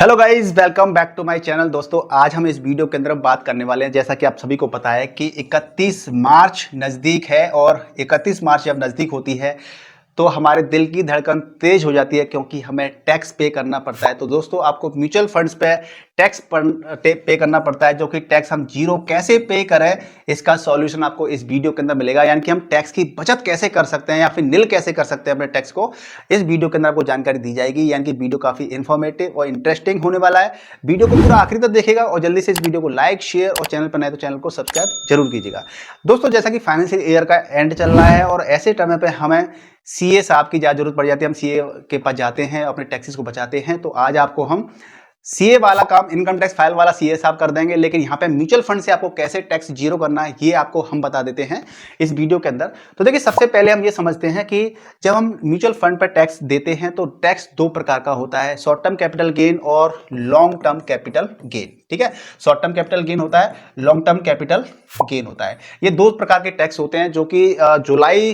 Hello guys, welcome back to my channel. दोस्तों, आज हम इस वीडियो के अंदर बात करने वाले हैं, जैसा कि आप सभी को पता है कि 31 मार्च नज़दीक है और 31 मार्च जब नज़दीक होती है तो हमारे दिल की धड़कन तेज हो जाती है, क्योंकि हमें टैक्स पे करना पड़ता है। तो दोस्तों, आपको म्यूचुअल फंड्स पे टैक्स पे करना पड़ता है, जो कि टैक्स हम जीरो कैसे पे करें, इसका सॉल्यूशन आपको इस वीडियो के अंदर मिलेगा। यानी कि हम टैक्स की बचत कैसे कर सकते हैं या फिर नील कैसे कर सकते हैं अपने टैक्स को, इस वीडियो के अंदर आपको जानकारी दी जाएगी। यानी कि वीडियो काफी इन्फॉर्मेटिव और इंटरेस्टिंग होने वाला है। वीडियो को पूरा आखिरी तक देखिएगा और जल्दी से इस वीडियो को लाइक, शेयर और चैनल पर नए तो चैनल को सब्सक्राइब जरूर कीजिएगा। दोस्तों, जैसा कि फाइनेंशियल ईयर का एंड चल रहा है और ऐसे टाइम पे हमें सीए साहब की ज़्यादा जरूरत पड़ जाती है। हम सीए के पास जाते हैं, अपने टैक्सेस को बचाते हैं। तो आज आपको हम सीए वाला काम, इनकम टैक्स फाइल वाला सीए साहब कर देंगे, लेकिन यहाँ पे म्यूचुअल फंड से आपको कैसे टैक्स जीरो करना है ये आपको हम बता देते हैं इस वीडियो के अंदर। तो देखिए, सबसे पहले हम ये समझते हैं कि जब हम म्यूचुअल फंड पर टैक्स देते हैं तो टैक्स दो प्रकार का होता है, शॉर्ट टर्म कैपिटल गेन और लॉन्ग टर्म कैपिटल गेन। ठीक है, शॉर्ट टर्म कैपिटल गेन होता है, लॉन्ग टर्म कैपिटल गेन होता है। ये दो प्रकार के टैक्स होते हैं, जो कि जुलाई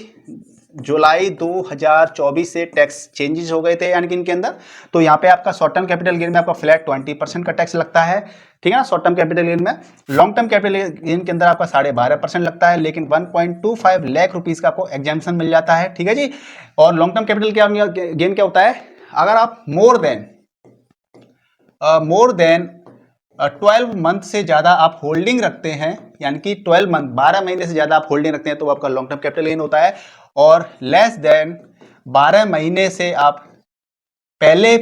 2024 से टैक्स चेंजेस हो गए थे, यानी कि इनके अंदर। तो यहाँ पे आपका शॉर्ट टर्म कैपिटल गेन में आपका फ्लैट 20% का टैक्स लगता है। ठीक है ना, शॉर्ट टर्म कैपिटल गेन में। लॉन्ग टर्म कैपिटल गेन के अंदर आपका 12.5% लगता है, लेकिन 1.25 लाख रुपीस का आपको एग्जाम्पशन मिल जाता है। ठीक है जी। और लॉन्ग टर्म कैपिटल गेन क्या होता है, अगर आप मोर देन 12 मंथ से ज्यादा आप होल्डिंग रखते हैं, यानी कि 12 मंथ 12 महीने से ज्यादा आप होल्डिंग रखते हैं, तो आपका लॉन्ग टर्म कैपिटल गेन होता है। और लेस देन 12 महीने से आप पहले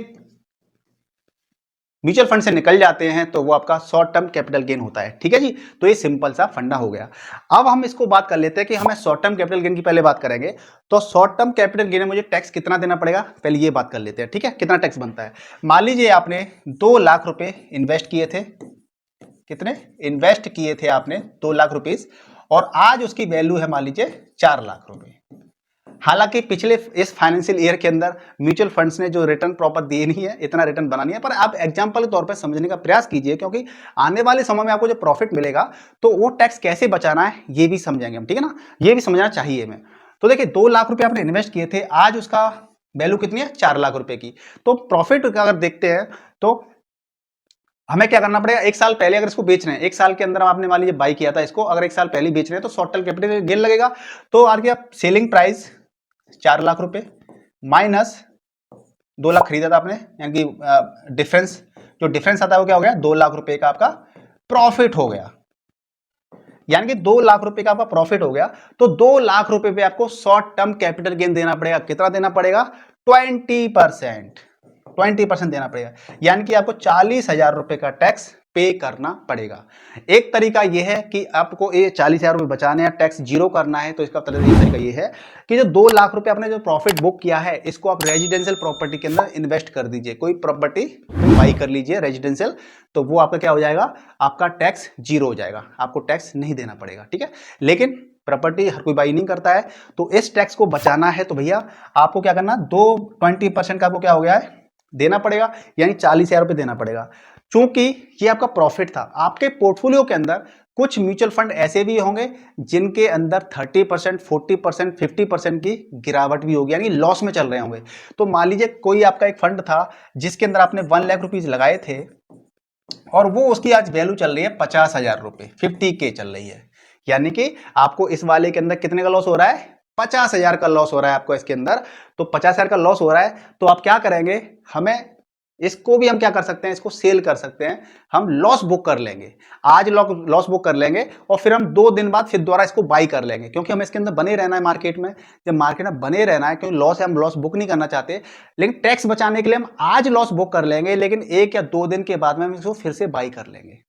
म्यूचुअल फंड से निकल जाते हैं, तो वो आपका शॉर्ट टर्म कैपिटल गेन होता है। ठीक है जी। तो ये सिंपल सा फंडा हो गया। अब हम इसको बात कर लेते हैं कि हमें शॉर्ट टर्म कैपिटल गेन की पहले बात करेंगे। तो शॉर्ट टर्म कैपिटल गेन में मुझे टैक्स कितना देना पड़ेगा, पहले ये बात कर लेते हैं। ठीक है, कितना टैक्स बनता है। मान लीजिए आपने 2 लाख रुपए इन्वेस्ट किए थे। कितने इन्वेस्ट किए थे आपने? 2 लाख रुपीस, और आज उसकी वैल्यू है मान लीजिए 4 लाख रुपए। हालांकि पिछले इस फाइनेंशियल ईयर के अंदर म्यूचुअल फंड्स ने जो रिटर्न प्रॉपर दिए नहीं है, इतना रिटर्न बना नहीं है, पर आप एग्जांपल के तौर पर समझने का प्रयास कीजिए, क्योंकि आने वाले समय में आपको जो प्रॉफिट मिलेगा तो वो टैक्स कैसे बचाना है ये भी समझेंगे हम। ठीक है ना, ये भी समझना चाहिए हमें। तो देखिए, 2 लाख रुपए आपने इन्वेस्ट किए थे, आज उसका वैल्यू कितनी है? 4 लाख रुपए की। तो प्रॉफिट अगर देखते हैं तो हमें क्या करना पड़ेगा, एक साल पहले अगर इसको बेच रहे हैं, एक साल के अंदर आपने मान लीजिए बाई किया था इसको, अगर एक साल पहले बेच रहे हैं तो शॉर्ट टर्म कैपिटल गेन लगेगा। तो आगे आप सेलिंग प्राइस 4 लाख रुपए माइनस 2 लाख खरीदा था आपने, यानी कि डिफरेंस, जो डिफरेंस आता है वो क्या हो गया? 2 लाख रुपए का आपका प्रॉफिट हो गया। यानी कि 2 लाख रुपए का आपका प्रॉफिट हो गया। तो 2 लाख रुपए पे आपको शॉर्ट टर्म कैपिटल गेन देना पड़ेगा। कितना देना पड़ेगा? 20%। 20% देना पड़ेगा, यानी कि आपको 40,000 रुपए का टैक्स पे करना पड़ेगा। एक तरीका यह है कि आपको ये 40,000 रुपए बचाने हैं, टैक्स जीरो करना है, तो इसका तरीका यह है कि जो 2 लाख रुपए आपने जो प्रॉफिट बुक किया है, इसको आप रेजिडेंशियल प्रॉपर्टी के अंदर इन्वेस्ट कर दीजिए। कोई प्रॉपर्टी बाई कर लीजिए रेजिडेंशियल, तो वो आपका क्या हो जाएगा? आपका टैक्स जीरो हो जाएगा, आपको टैक्स नहीं देना पड़ेगा। ठीक है, लेकिन प्रॉपर्टी हर कोई बाई नहीं करता है, तो इस टैक्स को बचाना है तो भैया आपको क्या करना, 20% का आपको क्या हो गया है? देना पड़ेगा, यानी 40,000 रुपए देना पड़ेगा। चूंकि ये आपका प्रॉफिट था, आपके पोर्टफोलियो के अंदर कुछ म्यूचुअल फंड ऐसे भी होंगे जिनके अंदर 30%, 40%, 50% की गिरावट भी होगी, यानी लॉस में चल रहे होंगे। तो मान लीजिए कोई आपका एक फंड था जिसके अंदर आपने 1 लाख रुपीज लगाए थे, और वो उसकी आज वैल्यू चल रही है 50,000 रुपए, 50K चल रही है। यानी कि आपको इस वाले के अंदर कितने का लॉस हो रहा है? 50,000 का लॉस हो रहा है आपको इसके अंदर। तो 50,000 का लॉस हो रहा है, तो आप क्या करेंगे, हमें इसको भी हम क्या कर सकते हैं, इसको सेल कर सकते हैं, हम लॉस बुक कर लेंगे। आज लॉस बुक कर लेंगे और फिर हम 2 दिन बाद फिर दोबारा इसको बाई कर लेंगे, क्योंकि हमें इसके अंदर बने रहना है मार्केट में। जब मार्केट में बने रहना है, क्योंकि लॉस है, हम लॉस बुक नहीं करना चाहते, लेकिन टैक्स बचाने के लिए हम आज लॉस बुक कर लेंगे, लेकिन 1 या 2 दिन के बाद में हम इसको फिर से बाई कर लेंगे।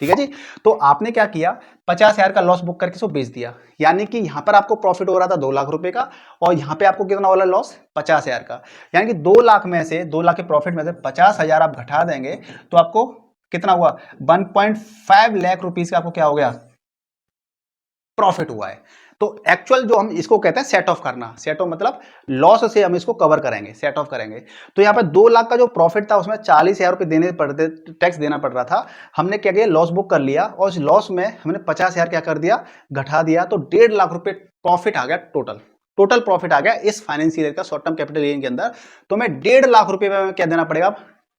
ठीक है जी। तो आपने क्या किया, 50,000 का लॉस बुक करके इसको बेच दिया, यानी कि यहां पर आपको प्रॉफिट हो रहा था 2 लाख रुपए का, और यहां पे आपको कितना वाला लॉस? 50,000 का। यानी कि 2 लाख में से, 2 लाख के प्रॉफिट में से 50,000 आप घटा देंगे तो आपको कितना हुआ? 1.5 लाख रुपीज का आपको क्या हो गया? प्रॉफिट हुआ है। तो एक्चुअल जो हम इसको कहते हैं सेट ऑफ करना, सेट ऑफ मतलब लॉस से हम इसको कवर करेंगे, सेट ऑफ करेंगे। तो यहाँ पे 2 लाख का जो प्रॉफिट था उसमें 40,000 रुपए देने पड़ते, टैक्स देना पड़ रहा था। हमने क्या किया, लॉस बुक कर लिया, और उस लॉस में हमने 50,000 क्या कर दिया, घटा दिया। तो 1.5 लाख रुपए प्रॉफिट आ गया, टोटल प्रॉफिट आ गया इस फाइनेंशियल ईयर का शॉर्ट टर्म कैपिटल गेन के अंदर। तो मैं 1.5 लाख रुपए में क्या देना पड़ेगा?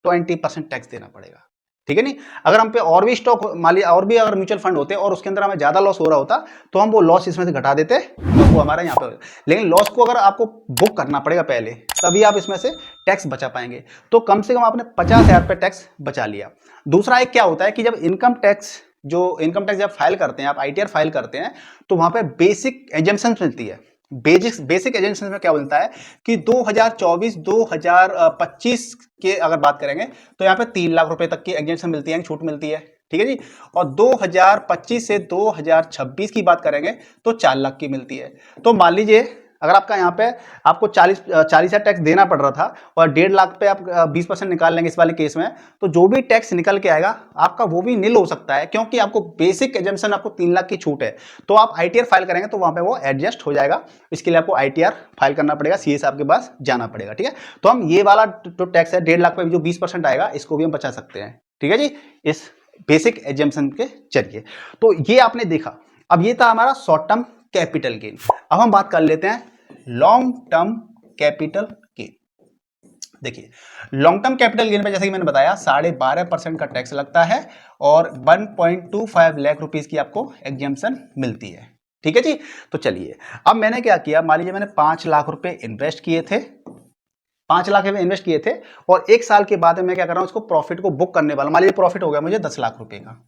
20% टैक्स देना पड़ेगा, ठीक है नहीं। अगर हम पे और भी स्टॉक मान लिया और भी अगर म्यूचुअल फंड होते और उसके अंदर हमें ज्यादा लॉस हो रहा होता तो हम वो लॉस इसमें से घटा देते तो वो हमारा यहाँ पे, लेकिन लॉस को अगर आपको बुक करना पड़ेगा पहले तभी आप इसमें से टैक्स बचा पाएंगे। तो कम से कम आपने 50,000 रुपये टैक्स बचा लिया। दूसरा एक क्या होता है कि जब इनकम टैक्स जब फाइल करते हैं, आप आईटीआर फाइल करते हैं तो वहां पे बेसिक एग्जम्पशन मिलती है। बेसिक एजेंशन में क्या बोलता है कि 2024-2025 के अगर बात करेंगे तो यहाँ पे 3 लाख रुपए तक की एग्जेंशन मिलती है, छूट मिलती है, ठीक है जी। और 2025 से 2026 की बात करेंगे तो 4 लाख की मिलती है। तो मान लीजिए अगर आपका यहाँ पे आपको 40 टैक्स देना पड़ रहा था और 1.5 लाख पे आप 20% निकाल लेंगे इस वाले केस में, तो जो भी टैक्स निकल के आएगा आपका वो भी नील हो सकता है, क्योंकि आपको बेसिक एजम्पशन आपको 3 लाख की छूट है। तो आप आईटीआर फाइल करेंगे तो वहां पे वो एडजस्ट हो जाएगा। इसके लिए आपको आईटीआर फाइल करना पड़ेगा, सीए साहब के पास जाना पड़ेगा, ठीक है। तो हम ये वाला जो टैक्स है 1.5 लाख पे जो 20% आएगा इसको भी हम बचा सकते हैं, ठीक है जी, इस बेसिक एजम्पशन के जरिए। तो ये आपने देखा। अब ये था हमारा शॉर्ट टर्म कैपिटल गेन। अब हम बात कर लेते हैं लॉन्ग टर्म कैपिटल गेन। देखिए लॉन्ग टर्म कैपिटल गेन में जैसे कि मैंने बताया 12.5% का टैक्स लगता है और 1.25 लाख रुपीस की आपको एग्जम्पशन मिलती है, ठीक है जी। तो चलिए अब मैंने क्या किया, मान लीजिए मैंने 5 लाख रुपए इन्वेस्ट किए थे, 5 लाख में इन्वेस्ट किए थे और 1 साल के बाद मैं क्या कर रहा हूं, उसको प्रॉफिट को बुक करने वाला। मान लीजिए प्रॉफिट हो गया मुझे 10 लाख रुपए का,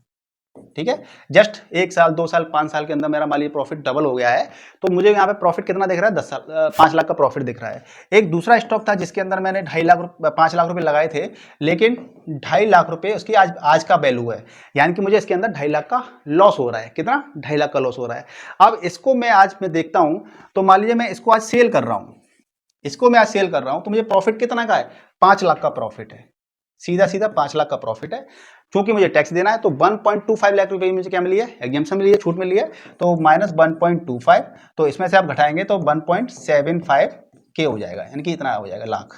ठीक है। जस्ट 1 साल 2 साल 5 साल के अंदर मेरा मान लीजिए प्रॉफिट डबल हो गया है। तो मुझे यहाँ पे प्रॉफिट कितना दिख रहा है, 5 लाख का प्रॉफिट दिख रहा है। एक दूसरा स्टॉक था जिसके अंदर मैंने 5 लाख रुपए लगाए थे, लेकिन 2.5 लाख रुपए उसकी आज का वैल्यू है, यानी कि मुझे इसके अंदर 2.5 लाख का लॉस हो रहा है। कितना? 2.5 लाख का लॉस हो रहा है। अब इसको मैं देखता हूं तो मान लीजिए मैं इसको आज सेल कर रहा हूं, तो मुझे प्रॉफिट कितना का है, 5 लाख का प्रॉफिट है, सीधा सीधा 5 लाख का प्रॉफिट है। क्योंकि मुझे टैक्स देना है तो 1.25 लाख रुपए मुझे क्या मिली है, एग्जम्पशन मिली है, छूट मिली है। तो माइनस 1.25, तो इसमें से आप घटाएंगे तो 1.75 के हो जाएगा, यानी कि इतना हो जाएगा लाख,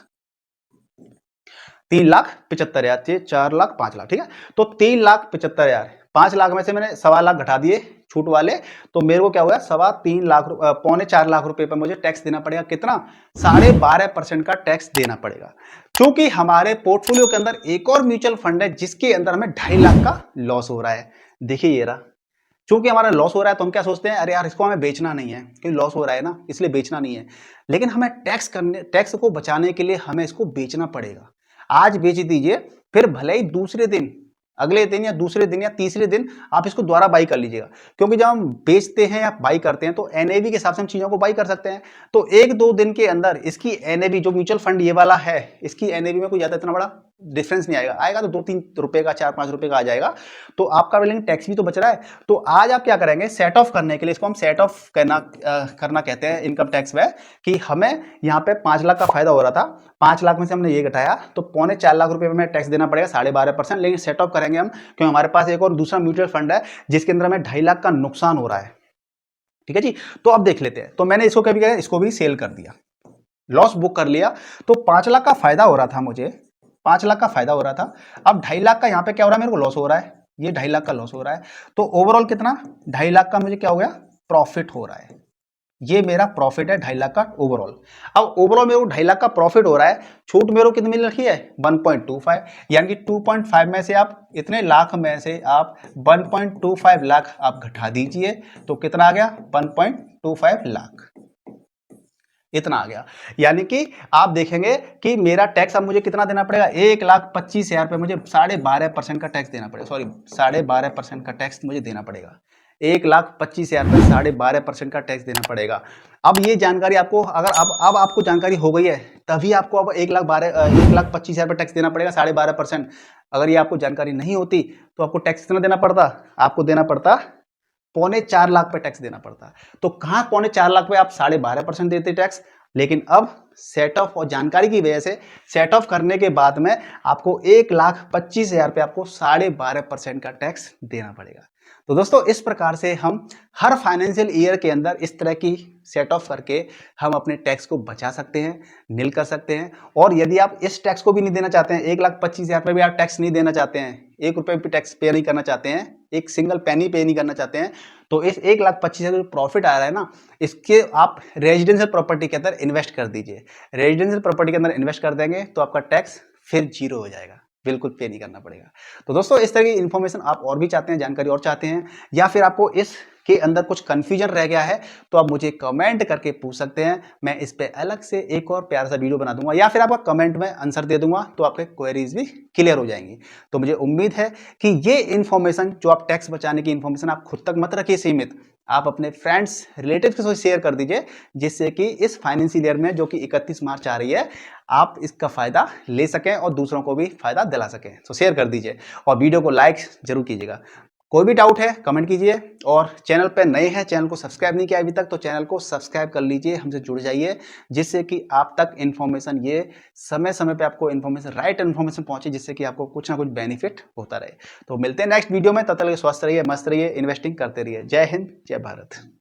3,75,000, 4 लाख 5 लाख, ठीक है। तो 3,75,000, 5 लाख में से मैंने 1.25 लाख घटा दिए छूट वाले, तो मेरे को क्या हुआ, 3.25 लाख, 3.25 लाख रुपए पर मुझे टैक्स देना पड़ेगा। कितना? 12.5% का टैक्स देना पड़ेगा। क्योंकि हमारे पोर्टफोलियो के अंदर एक और म्यूचुअल फंड है जिसके अंदर हमें 2.5 लाख का लॉस हो रहा है। देखिए ये रहा, क्योंकि हमारा लॉस हो रहा है तो हम क्या सोचते हैं, अरे यार इसको हमें बेचना नहीं है, क्योंकि लॉस हो रहा है ना, इसलिए बेचना नहीं है। लेकिन हमें टैक्स को बचाने के लिए हमें इसको बेचना पड़ेगा। आज बेच दीजिए, फिर भले ही दूसरे दिन, अगले दिन या दूसरे दिन या तीसरे दिन आप इसको दोबारा बाई कर लीजिएगा, क्योंकि जब हम बेचते हैं या बाई करते हैं तो एनएवी के हिसाब से हम चीजों को बाई कर सकते हैं। तो 1-2 दिन के अंदर इसकी एनएवी, जो म्यूचुअल फंड ये वाला है, इसकी एनएवी में कोई ज्यादा इतना बड़ा डिफरेंस नहीं आएगा तो 2-3 रुपए का, 4-5 रुपए का आ जाएगा। तो आपका बिलिंग टैक्स भी तो बच रहा है। तो आज आप क्या करेंगे, सेट ऑफ करने के लिए, इसको हम सेट ऑफ करना कहते हैं इनकम टैक्स में, कि हमें यहाँ पे 5 लाख का फायदा हो रहा था, 5 लाख में से हमने ये घटाया तो 3.25 लाख रुपए में टैक्स देना पड़ेगा 12.5%। लेकिन सेट ऑफ करेंगे हम, क्योंकि हमारे पास एक और दूसरा म्यूचुअल फंड है जिसके अंदर हमें 2.5 लाख का नुकसान हो रहा है, ठीक है जी। तो अब देख लेते हैं। तो मैंने इसको क्या किया, इसको भी सेल कर दिया, लॉस बुक कर लिया। तो 5 लाख का फायदा हो रहा था मुझे, 5 लाख का फायदा हो रहा था। अब 2.5 लाख का यहाँ पे क्या हो रहा है, मेरे को लॉस हो रहा है, ये 2.5 लाख का लॉस हो रहा है। तो ओवरऑल कितना, 2.5 लाख का मुझे क्या हो गया, प्रॉफिट हो रहा है। ये मेरा प्रॉफिट है 2.5 लाख का ओवरऑल। अब ओवरऑल मेरे को 2.5 लाख का प्रॉफिट हो रहा है, छूट मेरे को कितनी मिल रही है, 1.25, यानी कि 2.5 में से आप, इतने लाख में से आप 1.25 लाख आप घटा दीजिए तो कितना आ गया, 1.25 लाख, इतना आ गया। यानी कि आप देखेंगे कि मेरा टैक्स अब मुझे कितना देना पड़ेगा, 1,25,000 पे मुझे 12.5% का टैक्स देना पड़ेगा, सॉरी 12.5% का टैक्स मुझे देना पड़ेगा। 1,25,000 पे 12.5% का टैक्स देना पड़ेगा। अब ये जानकारी आपको, अगर अब आपको जानकारी हो गई है, तभी आपको अब 1,25,000 पे टैक्स देना पड़ेगा 12.5%। अगर ये आपको जानकारी नहीं होती तो आपको टैक्स कितना देना पड़ता, आपको देना पड़ता 3.25 लाख पे टैक्स देना पड़ता। तो कहां 3.25 लाख पे आप 12.5% देते टैक्स, लेकिन अब सेट ऑफ और जानकारी की वजह से सेट ऑफ करने के बाद में आपको 1,25,000 पे आपको 12.5% का टैक्स देना पड़ेगा। तो दोस्तों इस प्रकार से हम हर फाइनेंशियल ईयर के अंदर इस तरह की सेट ऑफ करके हम अपने टैक्स को बचा सकते हैं, नील कर सकते हैं। और यदि आप इस टैक्स को भी नहीं देना चाहते हैं, 1,25,000 पे भी आप टैक्स नहीं देना चाहते हैं, 1 रुपये भी टैक्स पे नहीं करना चाहते हैं, एक सिंगल पेनी पे नहीं करना चाहते हैं, तो इस 1,25,000 जो प्रॉफिट आ रहा है ना, इसके आप रेजिडेंशियल प्रॉपर्टी के अंदर इन्वेस्ट कर दीजिए। रेजिडेंशियल प्रॉपर्टी के अंदर इन्वेस्ट कर देंगे तो आपका टैक्स फिर 0 हो जाएगा। बिल्कुल पे नहीं करना पड़ेगा। तो दोस्तों इस तरह की इन्फॉर्मेशन आप और भी चाहते हैं, जानकारी और चाहते हैं, या फिर आपको इसके अंदर कुछ कन्फ्यूजन रह गया है, तो आप मुझे कमेंट करके पूछ सकते हैं। मैं इस पे अलग से एक और प्यारा सा वीडियो बना दूंगा, या फिर आपका कमेंट में आंसर दे दूंगा, तो आपके क्वेरीज भी क्लियर हो जाएंगी। तो मुझे उम्मीद है कि ये इन्फॉर्मेशन जो आप टैक्स बचाने की इन्फॉर्मेशन आप खुद तक मत रखिए सीमित, आप अपने फ्रेंड्स रिलेटिव के साथ शेयर कर दीजिए, जिससे कि इस फाइनेंशियल ईयर में जो कि 31 मार्च आ रही है, आप इसका फायदा ले सकें और दूसरों को भी फायदा दिला सकें। तो शेयर कर दीजिए और वीडियो को लाइक जरूर कीजिएगा। कोई भी डाउट है कमेंट कीजिए, और चैनल पे नए हैं, चैनल को सब्सक्राइब नहीं किया अभी तक, तो चैनल को सब्सक्राइब कर लीजिए, हमसे जुड़ जाइए, जिससे कि आप तक इन्फॉर्मेशन ये समय समय पे आपको इन्फॉर्मेशन, राइट इन्फॉर्मेशन पहुंचे, जिससे कि आपको कुछ ना कुछ बेनिफिट होता रहे। तो मिलते हैं नेक्स्ट वीडियो में, तब तक स्वस्थ रहिए, मस्त रहिए, इन्वेस्टिंग करते रहिए। जय हिंद, जय भारत।